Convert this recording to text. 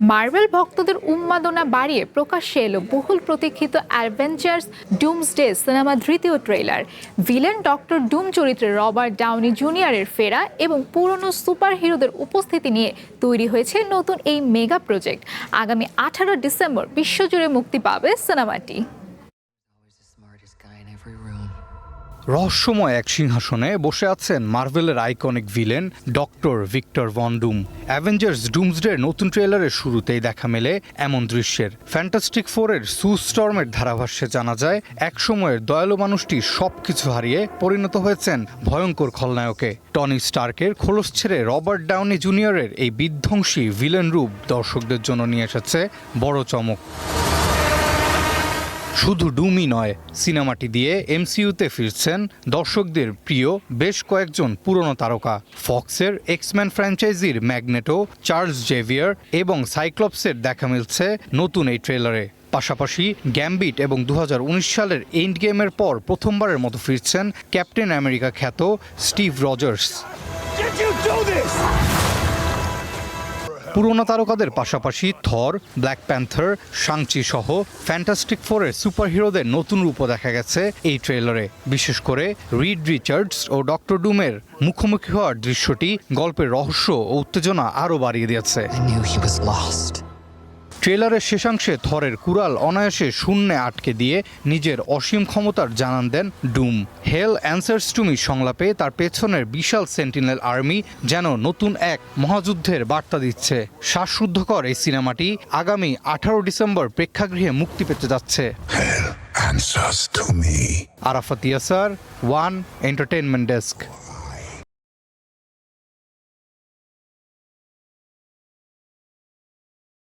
Marvel ভক্তদের উন্মাদনা বাড়িয়ে প্রকাশ্যে এলো বহুল প্রতীক্ষিত অ্যাভেঞ্জার্স ডুমসডে সিনেমার তৃতীয় ট্রেলার। ভিলেন ডক্টর ডুম চরিত্রে রবার্ট ডাউনি জুনিয়রের ফেরা এবং পুরনো সুপার হিরোদের উপস্থিতি নিয়ে তৈরি হয়েছে নতুন এই মেগা প্রজেক্ট। আগামী 18 ডিসেম্বর বিশ্বজুড়ে মুক্তি পাবে সিনেমাটি। রহস্যময় এক সিংহাসনে বসে আছেন মার্ভেলের iconic villain Doctor Victor von Doom. Avengers ডুমসডের নতুন ট্রেলারের শুরুতেই দেখা মেলে এমন দৃশ্যের। ফ্যান্টাস্টিক ফোরের সু স্টর্মের ধারাভাষ্যে জানা যায় একসময়ের দয়ালু মানুষটি সবকিছু হারিয়ে পরিণত হয়েছেন ভয়ঙ্কর খলনায়কে। টনি স্টার্কের খোলস ছেড়ে রবার্ট ডাউনি জুনিয়রের এই বিধ্বংসী ভিলেন রূপ দর্শকদের জন্য নিয়ে এসেছে বড় চমক। শুধু ডুমই নয়, সিনেমাটি দিয়ে এমসিইউতে ফিরছেন দর্শকদের প্রিয় বেশ কয়েকজন পুরনো তারকা। ফক্সের এক্সম্যান ফ্র্যাঞ্চাইজির ম্যাগনেটো, চার্লস জেভিয়ার এবং সাইক্লপসের দেখা মিলছে নতুন এই ট্রেলারে। পাশাপাশি গ্যাম্বিট এবং 2019 সালের এন্ড গেমের পর প্রথমবারের মতো ফিরছেন ক্যাপ্টেন আমেরিকা খ্যাত স্টিভ রজার্স। পুরনো তারকাদের পাশাপাশি থর, ব্ল্যাক প্যান্থার, শাংচি সহ ফ্যান্টাস্টিক ফোরের সুপারহিরোদের নতুন রূপও দেখা গেছে এই ট্রেলারে। বিশেষ করে রিড রিচার্ডস ও ডক্টর ডুমের মুখোমুখি হওয়ার দৃশ্যটি গল্পের রহস্য ও উত্তেজনা আরও বাড়িয়ে দিয়েছে। ট্রেলারের শেষাংশে থরের কুড়াল অনায়াসে শূন্যে আটকে দিয়ে নিজের অসীম ক্ষমতার জানান দেন ডুম। হেল অ্যান্সার্স টু মি সংলাপে তার পেছনের বিশাল সেন্টিনেল আর্মি যেন নতুন এক মহাযুদ্ধের বার্তা দিচ্ছে। শ্বাসরুদ্ধকর এই সিনেমাটি আগামী 18 ডিসেম্বর প্রেক্ষাগৃহে মুক্তি পেতে যাচ্ছে। Answers to me. Arafat Yasar, one entertainment desk.